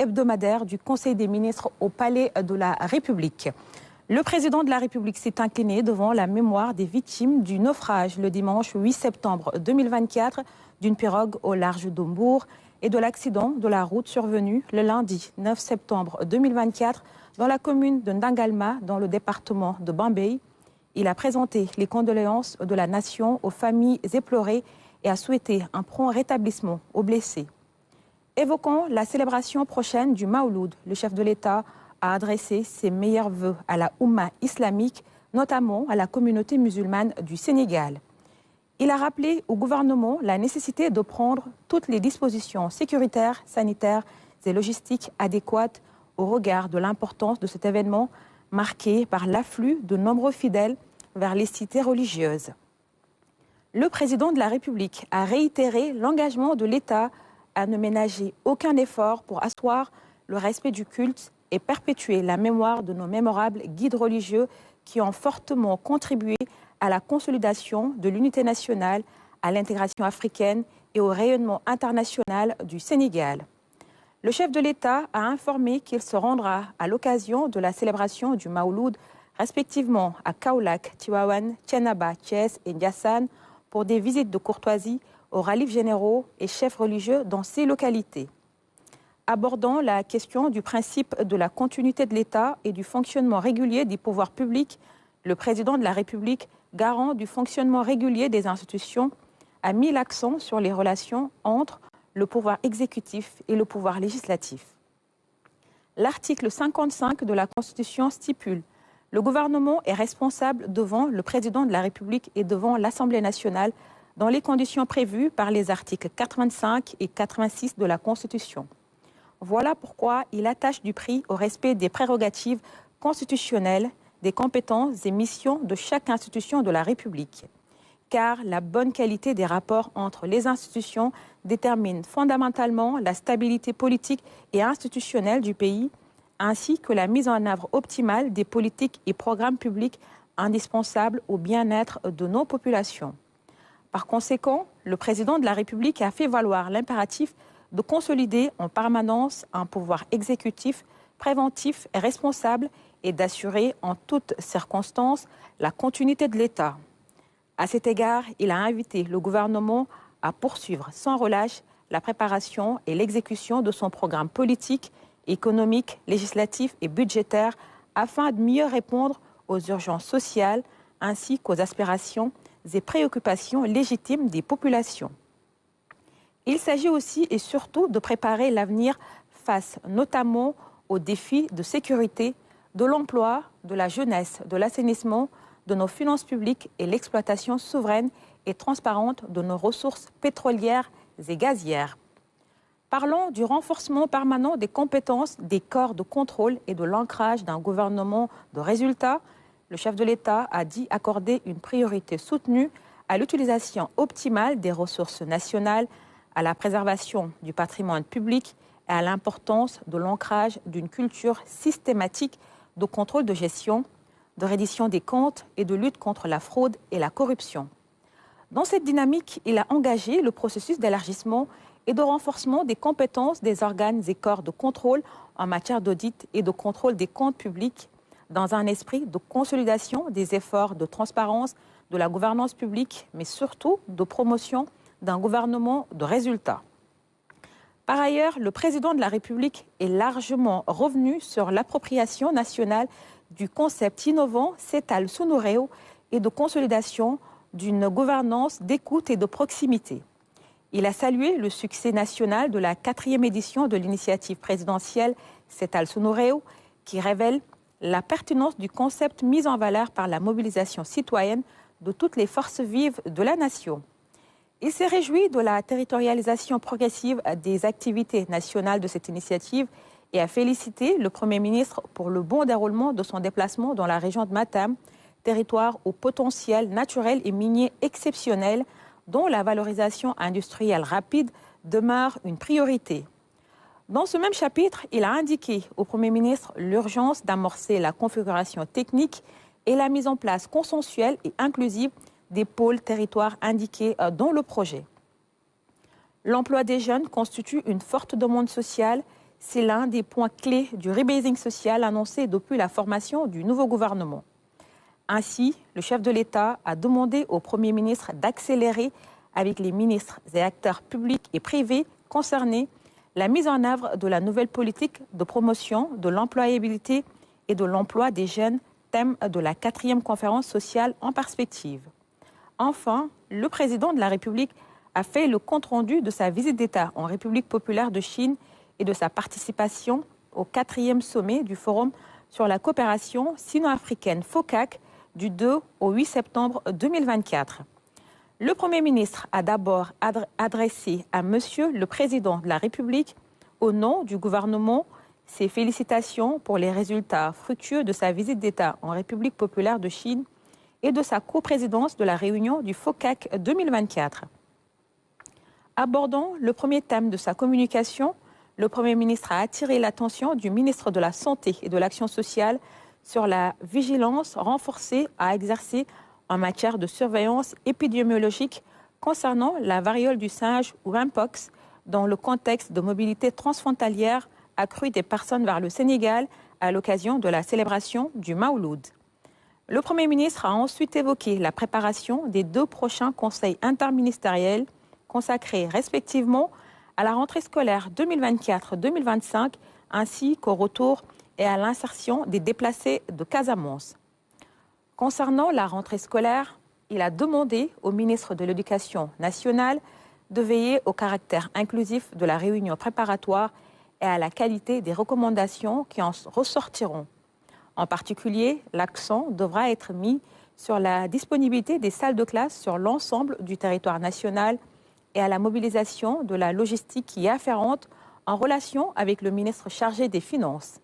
hebdomadaire du Conseil des ministres au Palais de la République. Le président de la République s'est incliné devant la mémoire des victimes du naufrage le dimanche 8 septembre 2024 d'une pirogue au large d'Hambourg et de l'accident de la route survenu le lundi 9 septembre 2024 dans la commune de Ndangalma, dans le département de Bambey. Il a présenté les condoléances de la nation aux familles éplorées et a souhaité un prompt rétablissement aux blessés. Évoquant la célébration prochaine du Mawloud, le chef de l'État a adressé ses meilleurs vœux à la Oumma islamique, notamment à la communauté musulmane du Sénégal. Il a rappelé au gouvernement la nécessité de prendre toutes les dispositions sécuritaires, sanitaires et logistiques adéquates au regard de l'importance de cet événement marqué par l'afflux de nombreux fidèles vers les cités religieuses. Le président de la République a réitéré l'engagement de l'État à ne ménager aucun effort pour asseoir le respect du culte et perpétuer la mémoire de nos mémorables guides religieux qui ont fortement contribué à la consolidation de l'unité nationale, à l'intégration africaine et au rayonnement international du Sénégal. Le chef de l'État a informé qu'il se rendra à l'occasion de la célébration du Mawloud, respectivement à Kaolack, Tivaouane, Thiénaba, Thiès et Ndiassane, pour des visites de courtoisie aux khalifes généraux et chefs religieux dans ces localités. Abordant la question du principe de la continuité de l'État et du fonctionnement régulier des pouvoirs publics, le président de la République, garant du fonctionnement régulier des institutions, a mis l'accent sur les relations entre le pouvoir exécutif et le pouvoir législatif. L'article 55 de la Constitution stipule: le gouvernement est responsable devant le président de la République et devant l'Assemblée nationale dans les conditions prévues par les articles 85 et 86 de la Constitution. Voilà pourquoi il attache du prix au respect des prérogatives constitutionnelles, des compétences et missions de chaque institution de la République. Car la bonne qualité des rapports entre les institutions détermine fondamentalement la stabilité politique et institutionnelle du pays, ainsi que la mise en œuvre optimale des politiques et programmes publics indispensables au bien-être de nos populations. Par conséquent, le président de la République a fait valoir l'impératif de consolider en permanence un pouvoir exécutif, préventif et responsable et d'assurer en toutes circonstances la continuité de l'État. À cet égard, il a invité le gouvernement à poursuivre sans relâche la préparation et l'exécution de son programme politique, économique, législatif et budgétaire afin de mieux répondre aux urgences sociales ainsi qu'aux aspirations et préoccupations légitimes des populations. Il s'agit aussi et surtout de préparer l'avenir face notamment aux défis de sécurité, de l'emploi, de la jeunesse, de l'assainissement, de nos finances publiques et l'exploitation souveraine et transparente de nos ressources pétrolières et gazières. Parlons du renforcement permanent des compétences des corps de contrôle et de l'ancrage d'un gouvernement de résultats. Le chef de l'État a dit accorder une priorité soutenue à l'utilisation optimale des ressources nationales, à la préservation du patrimoine public et à l'importance de l'ancrage d'une culture systématique de contrôle de gestion, de reddition des comptes et de lutte contre la fraude et la corruption. Dans cette dynamique, il a engagé le processus d'élargissement et de renforcement des compétences des organes et corps de contrôle en matière d'audit et de contrôle des comptes publics dans un esprit de consolidation des efforts de transparence de la gouvernance publique, mais surtout de promotion d'un gouvernement de résultats. Par ailleurs, le président de la République est largement revenu sur l'appropriation nationale du concept innovant Cetal Sunureo et de consolidation d'une gouvernance d'écoute et de proximité. Il a salué le succès national de la 4e édition de l'initiative présidentielle Cetal Sunureo, qui révèle la pertinence du concept mis en valeur par la mobilisation citoyenne de toutes les forces vives de la nation. Il s'est réjoui de la territorialisation progressive des activités nationales de cette initiative et a félicité le Premier ministre pour le bon déroulement de son déplacement dans la région de Matam, territoire au potentiel naturel et minier exceptionnel dont la valorisation industrielle rapide demeure une priorité. Dans ce même chapitre, il a indiqué au Premier ministre l'urgence d'amorcer la configuration technique et la mise en place consensuelle et inclusive des pôles territoires indiqués dans le projet. L'emploi des jeunes constitue une forte demande sociale. C'est l'un des points clés du rebasing social annoncé depuis la formation du nouveau gouvernement. Ainsi, le chef de l'État a demandé au Premier ministre d'accélérer avec les ministres et acteurs publics et privés concernés la mise en œuvre de la nouvelle politique de promotion de l'employabilité et de l'emploi des jeunes, thème de la 4e conférence sociale en perspective. Enfin, le président de la République a fait le compte-rendu de sa visite d'État en République populaire de Chine et de sa participation au 4e sommet du Forum sur la coopération sino-africaine FOCAC du 2 au 8 septembre 2024. Le Premier ministre a d'abord adressé à Monsieur le Président de la République, au nom du gouvernement, ses félicitations pour les résultats fructueux de sa visite d'État en République populaire de Chine et de sa coprésidence de la réunion du FOCAC 2024. Abordant le premier thème de sa communication, le Premier ministre a attiré l'attention du ministre de la Santé et de l'Action sociale sur la vigilance renforcée à exercer en matière de surveillance épidémiologique concernant la variole du singe ou Mpox dans le contexte de mobilité transfrontalière accrue des personnes vers le Sénégal à l'occasion de la célébration du Maouloud. Le Premier ministre a ensuite évoqué la préparation des 2 prochains conseils interministériels consacrés respectivement à la rentrée scolaire 2024-2025 ainsi qu'au retour et à l'insertion des déplacés de Casamance. Concernant la rentrée scolaire, il a demandé au ministre de l'Éducation nationale de veiller au caractère inclusif de la réunion préparatoire et à la qualité des recommandations qui en ressortiront. En particulier, l'accent devra être mis sur la disponibilité des salles de classe sur l'ensemble du territoire national et à la mobilisation de la logistique qui est afférente en relation avec le ministre chargé des Finances.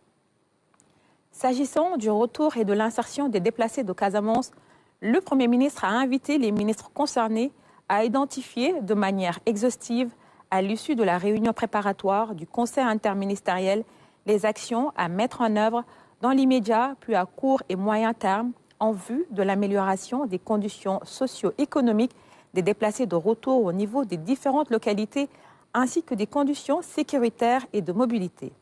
S'agissant du retour et de l'insertion des déplacés de Casamance, le Premier ministre a invité les ministres concernés à identifier de manière exhaustive, à l'issue de la réunion préparatoire du Conseil interministériel, les actions à mettre en œuvre dans l'immédiat, puis à court et moyen terme, en vue de l'amélioration des conditions socio-économiques des déplacés de retour au niveau des différentes localités, ainsi que des conditions sécuritaires et de mobilité.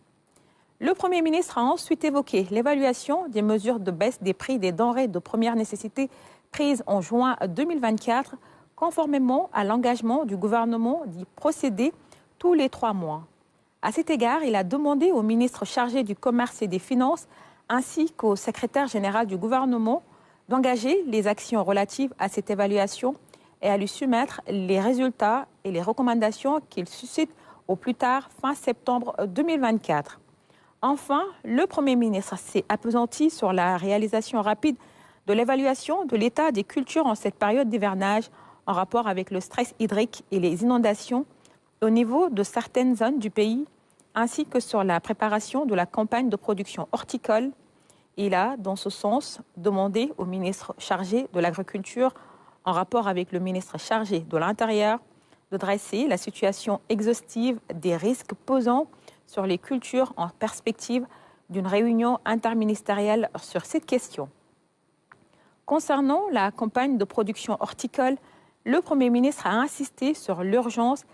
Le Premier ministre a ensuite évoqué l'évaluation des mesures de baisse des prix des denrées de première nécessité prises en juin 2024, conformément à l'engagement du gouvernement d'y procéder tous les 3 mois. À cet égard, il a demandé au ministre chargé du Commerce et des Finances, ainsi qu'au secrétaire général du gouvernement, d'engager les actions relatives à cette évaluation et à lui soumettre les résultats et les recommandations qu'il suscite au plus tard fin septembre 2024. Enfin, le Premier ministre s'est appesanti sur la réalisation rapide de l'évaluation de l'état des cultures en cette période d'hivernage en rapport avec le stress hydrique et les inondations au niveau de certaines zones du pays, ainsi que sur la préparation de la campagne de production horticole. Il a, dans ce sens, demandé au ministre chargé de l'Agriculture, en rapport avec le ministre chargé de l'Intérieur, de dresser la situation exhaustive des risques pesant sur les cultures en perspective d'une réunion interministérielle sur cette question. Concernant la campagne de production horticole, le Premier ministre a insisté sur l'urgence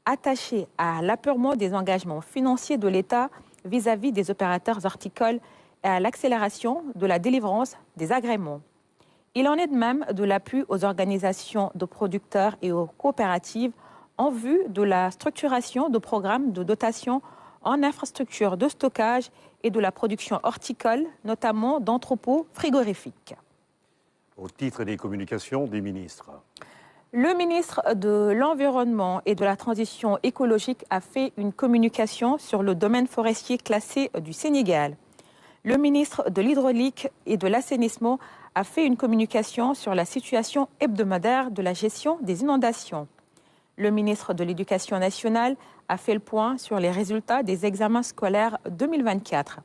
attachée à l'apurement des engagements financiers de l'État vis-à-vis des opérateurs horticoles et à l'accélération de la délivrance des agréments. Il en est de même de l'appui aux organisations de producteurs et aux coopératives en vue de la structuration de programmes de dotation en infrastructures de stockage et de la production horticole, notamment d'entrepôts frigorifiques. Au titre des communications des ministres. Le ministre de l'Environnement et de la Transition écologique a fait une communication sur le domaine forestier classé du Sénégal. Le ministre de l'Hydraulique et de l'Assainissement a fait une communication sur la situation hebdomadaire de la gestion des inondations. Le ministre de l'Éducation nationale a fait le point sur les résultats des examens scolaires 2024.